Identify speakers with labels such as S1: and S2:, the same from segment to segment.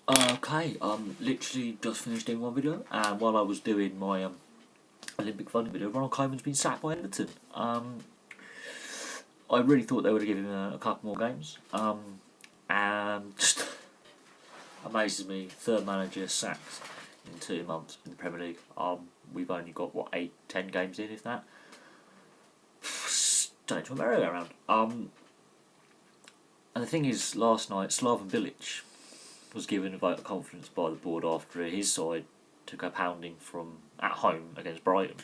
S1: Okay, literally just finished doing one video, and while I was doing my Olympic funding video, Ronald Koeman's been sacked by Everton. I really thought they would have given him a couple more games, and just amazes me. Third manager sacked in 2 months in the Premier League. We've only got what 8, 10 games in, if that. Don't to a merry-go-round. And the thing is, last night Slaven Bilic was given a vote of confidence by the board after his side took a pounding from at home against Brighton.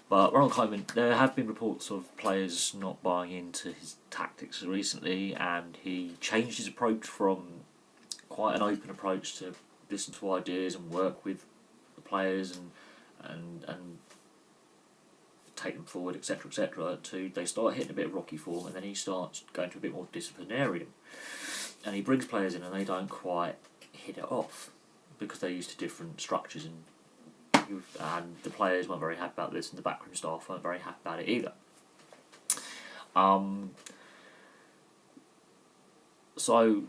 S1: But Ronald Koeman, there have been reports of players not buying into his tactics recently, and he changed his approach from quite an open approach to listen to ideas and work with the players and take them forward, etc., to they start hitting a bit of rocky form, and then he starts going to a bit more disciplinarian. And he brings players in and they don't quite hit it off because they're used to different structures, and the players weren't very happy about this, and the backroom staff weren't very happy about it either. So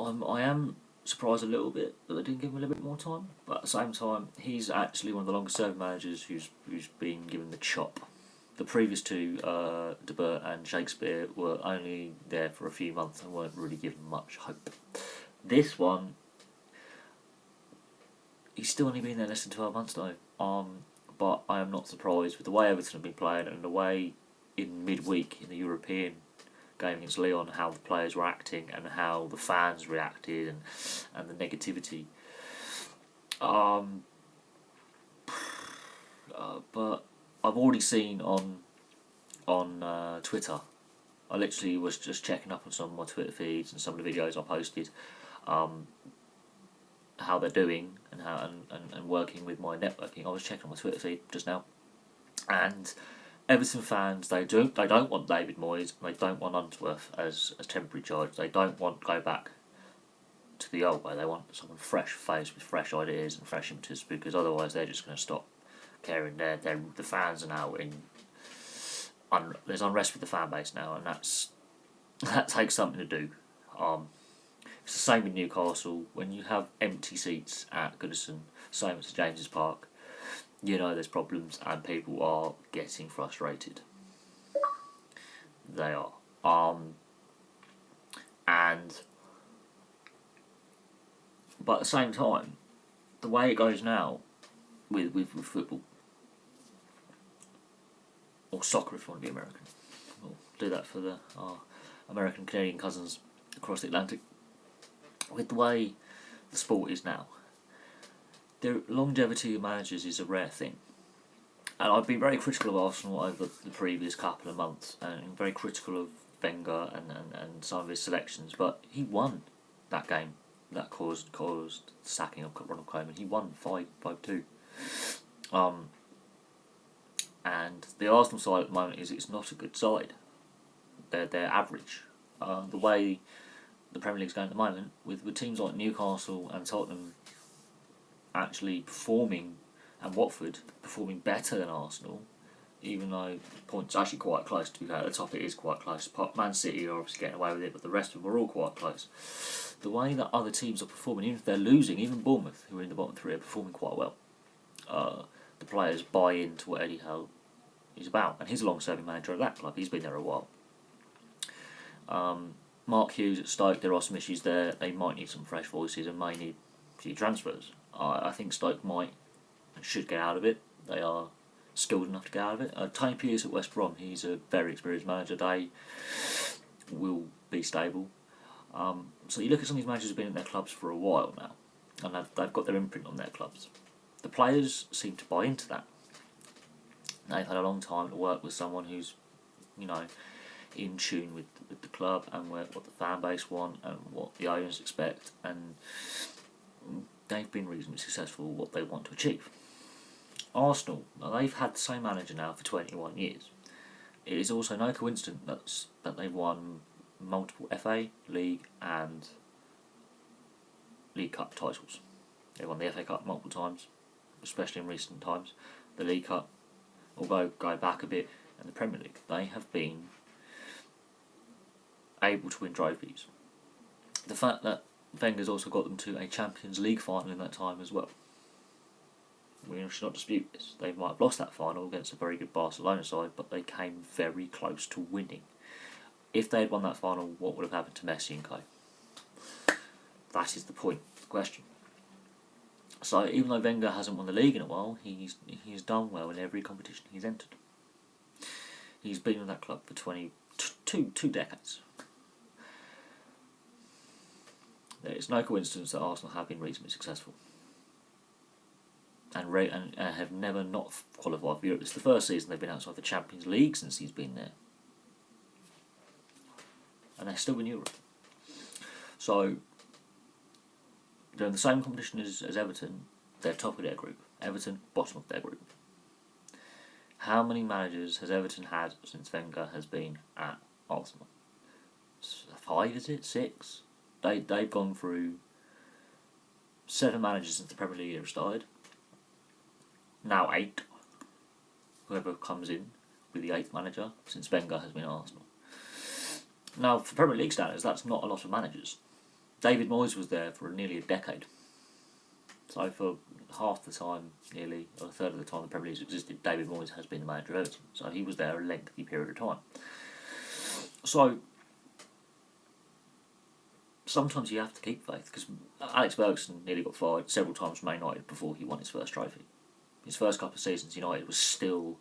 S1: I am surprised a little bit that they didn't give him a little bit more time, but at the same time, he's actually one of the longest serving managers who's been given the chop. The previous two, De Boer and Shakespeare, were only there for a few months and weren't really given much hope. This one, he's still only been there less than 12 months though. But I am not surprised with the way Everton have been playing and the way in midweek in the European game against Lyon, how the players were acting and how the fans reacted and the negativity. But I've already seen on Twitter. I literally was just checking up on some of my Twitter feeds and some of the videos I posted, how they're doing and and working with my networking. I was checking on my Twitter feed just now, and Everton fans, they don't want David Moyes, and they don't want Unsworth as temporary charge. They don't want to go back to the old way. They want someone fresh faced with fresh ideas and fresh impetus, because otherwise they're just going to stop caring. The fans are now in. There's unrest with the fan base now, and that takes something to do. It's the same with Newcastle. When you have empty seats at Goodison, same as St James's Park, you know there's problems and people are getting frustrated. They are. But at the same time, the way it goes now with football, or soccer if you want to be American, we'll do that for our American Canadian cousins across the Atlantic. With the way the sport is now, the longevity of managers is a rare thing. And I've been very critical of Arsenal over the previous couple of months, and very critical of Wenger and some of his selections, but he won that game that caused the sacking of Ronald Koeman. He won 5-2. And the Arsenal side at the moment it's not a good side. They're average. The way the Premier League's going at the moment, with teams like Newcastle and Tottenham actually performing, and Watford performing better than Arsenal, even though the points are actually quite close. To be fair, at the top it is quite close. Man City are obviously getting away with it, but the rest of them are all quite close. The way that other teams are performing, even if they're losing, even Bournemouth, who are in the bottom three, are performing quite well. The players buy into what Eddie Howe is about, and he's a long-serving manager of that club. He's been there a while. Mark Hughes at Stoke, there are some issues there. They might need some fresh voices and may need a few transfers. I think Stoke might and should get out of it. They are skilled enough to get out of it. Tony Pierce at West Brom, he's a very experienced manager. They will be stable. So you look at some of these managers who've been at their clubs for a while now, and they've got their imprint on their clubs. The players seem to buy into that. They've had a long time to work with someone who's, in tune with the club and what the fan base want and what the owners expect, and they've been reasonably successful with what they want to achieve. Arsenal, they've had the same manager now for 21 years. It is also no coincidence that they've won multiple FA, League and League Cup titles. They won the FA Cup multiple times, especially in recent times. The League Cup, although go back a bit, and the Premier League, they have been able to win trophies. The fact that Wenger's also got them to a Champions League final in that time as well. We should not dispute this. They might have lost that final against a very good Barcelona side, but they came very close to winning. If they had won that final, what would have happened to Messi and co? That is the point of the question. So even though Wenger hasn't won the league in a while, he's done well in every competition he's entered. He's been with that club for 22 decades. It's no coincidence that Arsenal have been reasonably successful and have never not qualified for Europe. It's the first season they've been outside the Champions League since he's been there. And they're still in Europe. So they're in the same competition as Everton. They're top of their group. Everton, bottom of their group. How many managers has Everton had since Wenger has been at Arsenal? 5, is it? 6? They've gone through 7 managers since the Premier League era started. Now 8. Whoever comes in with the 8th manager since Wenger has been at Arsenal. Now, for Premier League standards, that's not a lot of managers. David Moyes was there for nearly a decade. So for half the time, nearly, or a third of the time the Premier League existed, David Moyes has been the manager of Everton. So he was there a lengthy period of time. So sometimes you have to keep faith, because Alex Ferguson nearly got fired several times from Man United before he won his first trophy. His first couple of seasons, United was still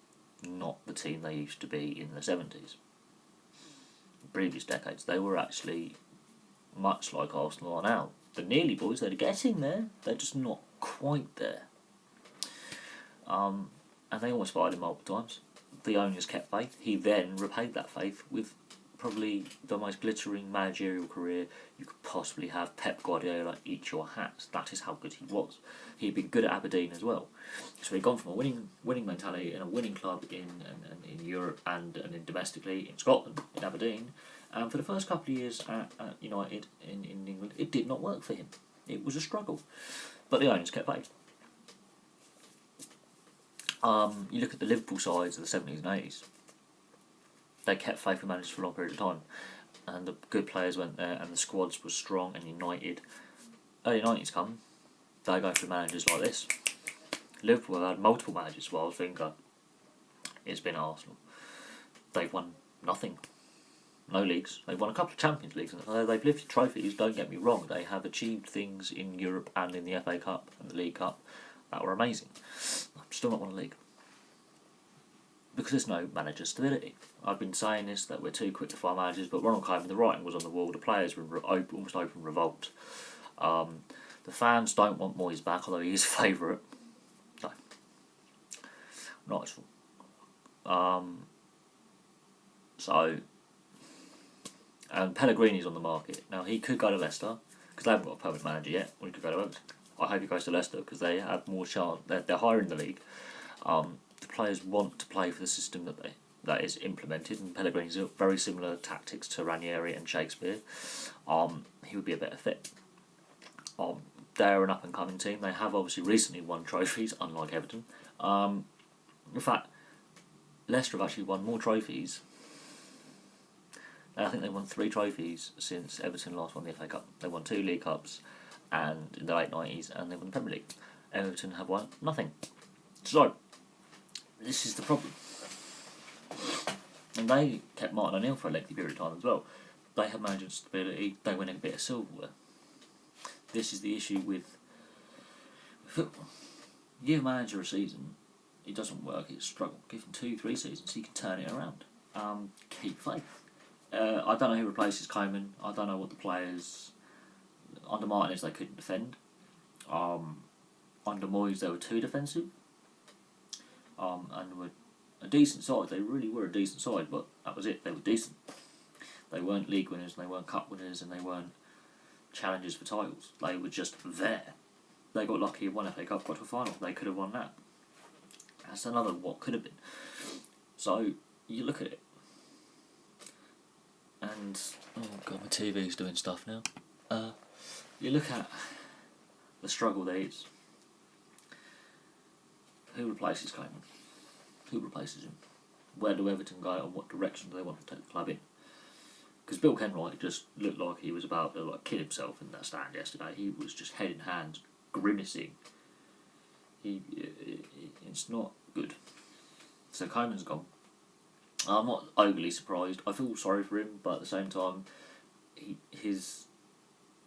S1: not the team they used to be in the 70s. In previous decades, they were actually much like Arsenal are now. The nearly boys, they're getting there, they're just not quite there. And they almost fired him multiple times. The owners kept faith. He then repaid that faith with probably the most glittering managerial career you could possibly have. Pep Guardiola, eat your hats. That is how good he was. He'd been good at Aberdeen as well. So he'd gone from a winning mentality in a winning club in Europe and in domestically in Scotland, in Aberdeen. And for the first couple of years at United in England, it did not work for him. It was a struggle. But the owners kept faith. You look at the Liverpool sides of the 70s and 80s. They kept faith in managers for a long period of time. And the good players went there and the squads were strong and united. Early 90s come, they go through managers like this. Liverpool have had multiple managers while Wenger has been at Arsenal. They've won nothing. No leagues. They've won a couple of Champions Leagues. They've lifted trophies, don't get me wrong. They have achieved things in Europe and in the FA Cup and the League Cup that were amazing. Still not won a league. Because there's no manager stability. I've been saying this, that we're too quick to fire managers, but Ronald Koeman, the writing was on the wall. The players were almost open revolt. The fans don't want Moyes back, although he is favourite. No. Not at all. And Pellegrini's on the market. Now, he could go to Leicester, because they haven't got a permanent manager yet, or he could go to Everton. I hope he goes to Leicester, because they have more chance. They're higher in the league. The players want to play for the system that is implemented, and Pellegrini's very similar tactics to Ranieri and Shakespeare. He would be a better fit. They're an up-and-coming team. They have obviously recently won trophies, unlike Everton. In fact, Leicester have actually won more trophies. I think they won 3 trophies since Everton last won the FA Cup. They won 2 League Cups and in the late 90s, and they won the Premier League. Everton have won nothing. So, this is the problem. And they kept Martin O'Neill for a lengthy period of time as well. They have management stability, they win a bit of silverware. This is the issue with football. Give a manager a season, it doesn't work, it's a struggle. Give him 2-3 seasons, he can turn it around. Keep faith. I don't know who replaces Koeman. I don't know what the players... Under Martinez they couldn't defend. Under Moyes they were too defensive. And were a decent side. They really were a decent side, but that was it. They were decent. They weren't league winners, and they weren't cup winners, and they weren't challengers for titles. They were just there. They got lucky and won FA Cup, got to a final. They could have won that. That's another what could have been. So you look at it, and oh god, my TV's doing stuff now. You look at the struggle there is. Who replaces Koeman? Who replaces him? Where do Everton go and what direction do they want to take the club in? Because Bill Kenwright just looked like he was about to kill himself in that stand yesterday. He was just head in hands, grimacing. It's not good. So Koeman's gone. I'm not overly surprised. I feel sorry for him, but at the same time, he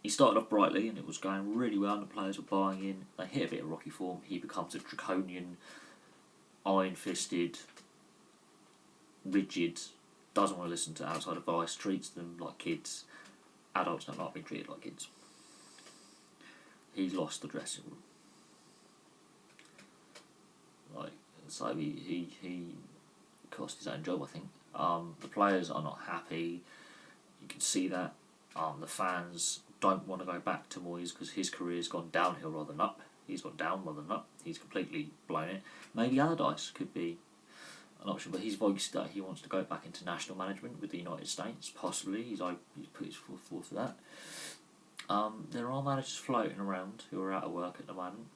S1: started off brightly and it was going really well and the players were buying in. They hit a bit of rocky form. He becomes a draconian, iron-fisted, rigid, doesn't want to listen to outside advice, treats them like kids. Adults don't like being treated like kids. He's lost the dressing room. So he cost his own job, I think. The players are not happy. You can see that. The fans don't want to go back to Moyes because his career's gone downhill rather than up. He's gone down rather than up. He's completely blown it. Maybe Allardyce could be an option, but he's voiced that he wants to go back into national management with the United States, possibly. He's put his foot forward for that. There are managers floating around who are out of work at the moment.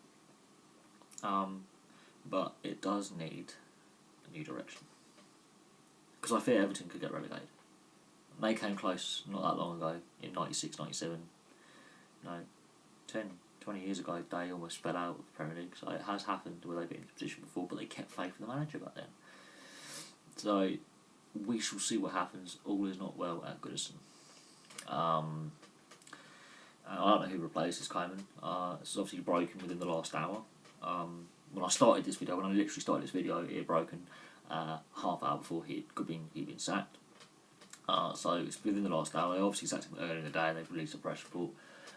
S1: But it does need a new direction. Because I fear Everton could get relegated. They came close not that long ago, in 96, 97. 10, 20 years ago, they almost fell out of the Premier League. So it has happened where they've been in a position before, but they kept faith in the manager back then. So we shall see what happens. All is not well at Goodison. I don't know who replaces Koeman. It's obviously broken within the last hour. When I literally started this video, it had broken half hour before he'd been sacked. So it's within the last hour. They obviously sacked him earlier in the day and they've released a press report.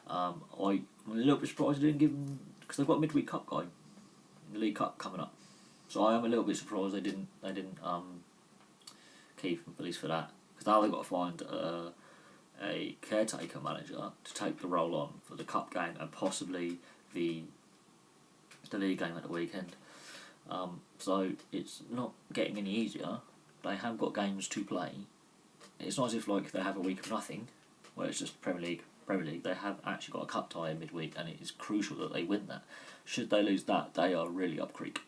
S1: I'm a little bit surprised they didn't give him, because they've got a midweek cup game, the League Cup coming up. So I am a little bit surprised they didn't keep him, at least for that. Because now they've got to find a caretaker manager to take the role on for the cup game and possibly the league game at the weekend. So it's not getting any easier. They have got games to play. It's not as if they have a week of nothing, where it's just Premier League. They have actually got a cup tie in midweek, and it is crucial that they win that. Should they lose that, they are really up creek,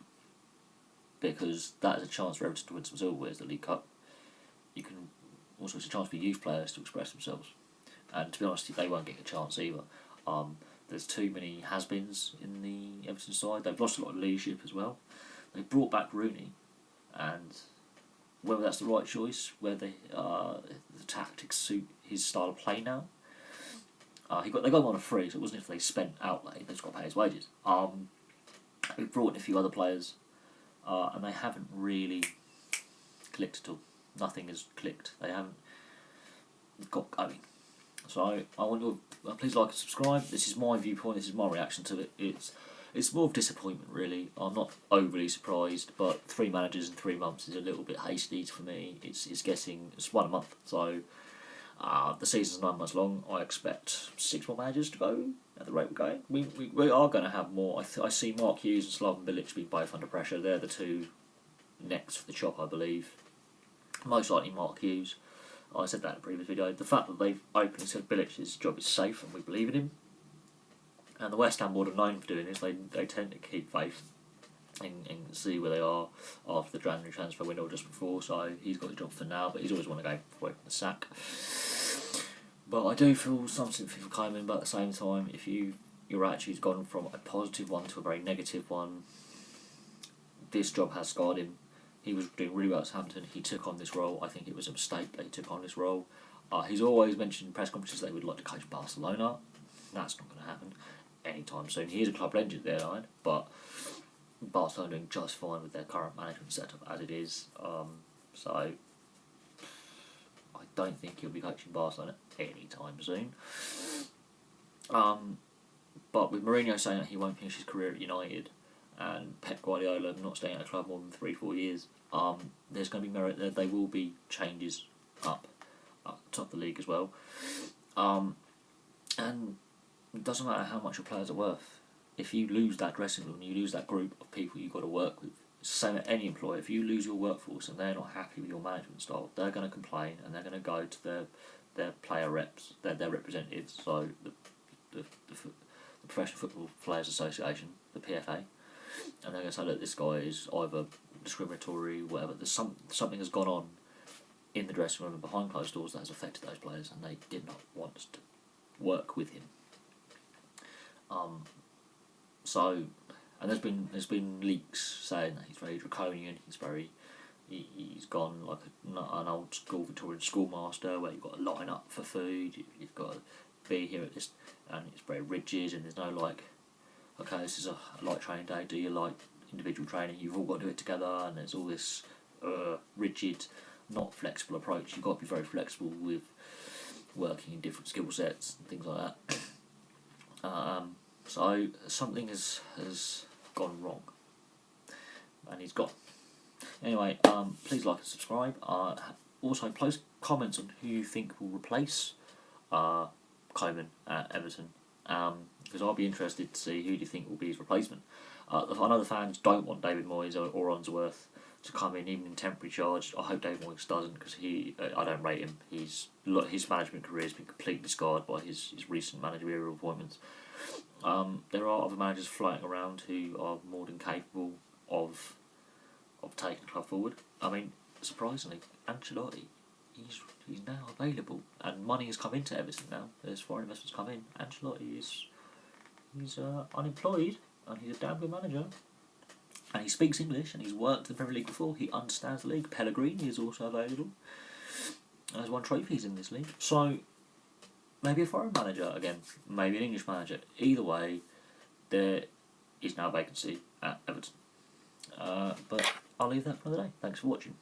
S1: because that is a chance for Everton to win some silverware as the League Cup. You can also, it's a chance for youth players to express themselves, and to be honest, they won't get a chance either. There's too many has-beens in the Everton side. They've lost a lot of leadership as well. They brought back Rooney, and whether that's the right choice, whether the tactics suit his style of play now. They got him on a free, so it wasn't if they spent outlay, they just got to pay his wages. We've brought in a few other players, and they haven't really clicked at all. Nothing has clicked. They haven't got going. So I want you to please like and subscribe. This is my viewpoint. This is my reaction to it. It's more of disappointment, really. I'm not overly surprised, but 3 managers in 3 months is a little bit hasty for me. It's 1 a month, so the season's 9 months long. I expect 6 more managers to go at the rate we're going. We are going to have more. I see Mark Hughes and Slaven Bilic being both under pressure. They're the 2 next for the chop, I believe. Most likely Mark Hughes. I said that in a previous video. The fact that they've openly said Bilic's job is safe and we believe in him, and the West Ham board are known for doing this, they tend to keep faith and see where they are after the January transfer window or just before, so he's got the job for now, but he's always want to go away from the sack. But I do feel some sympathy for Koeman, but at the same time, if your attitude's gone from a positive one to a very negative one, this job has scarred him. He was doing really well at Southampton. He took on this role. I think it was a mistake that he took on this role. He's always mentioned in press conferences that he would like to coach Barcelona. That's not going to happen anytime soon. He is a club legend there, but Barcelona are doing just fine with their current management setup as it is. So I don't think he'll be coaching Barcelona anytime soon. But with Mourinho saying that he won't finish his career at United, and Pep Guardiola not staying at a club more than 3-4 years, there's going to be merit there. There will be changes up top of the league as well. And it doesn't matter how much your players are worth. If you lose that dressing room, you lose that group of people you've got to work with. It's the same at any employer. If you lose your workforce and they're not happy with your management style, they're going to complain and they're going to go to their player reps, their representatives, so the Professional Football Players Association, the PFA, and they're going to say, look, this guy is either discriminatory, whatever. There's something has gone on in the dressing room and behind closed doors that has affected those players, and they did not want to work with him. So, and there's been leaks saying that he's very draconian. He's gone like an old school Victorian schoolmaster where you've got to line up for food. You've got to be here at this, and it's very rigid. And there's no like, okay, this is a light training day. Do you like individual training? You've all got to do it together. And there's all this rigid, not flexible approach. You've got to be very flexible with working in different skill sets and things like that. So something has gone wrong, and he's gone. Anyway, please like and subscribe. Also, post comments on who you think will replace Koeman at Everton, because I'll be interested to see who do you think will be his replacement. I know the fans don't want David Moyes or Unsworth to come in, even in temporary charge. I hope David Moyes doesn't, because I don't rate him. His management career has been completely scarred by his recent managerial appointments. There are other managers floating around who are more than capable of taking the club forward. I mean, surprisingly, Ancelotti, he's now available, and money has come into Everton now. There's foreign investments come in. Ancelotti he's unemployed, and he's a damn good manager. And he speaks English, and he's worked in the Premier League before. He understands the league. Pellegrini is also available. Has won trophies in this league. So maybe a foreign manager again, maybe an English manager. Either way, there is now a vacancy at Everton. But I'll leave that for another day. Thanks for watching.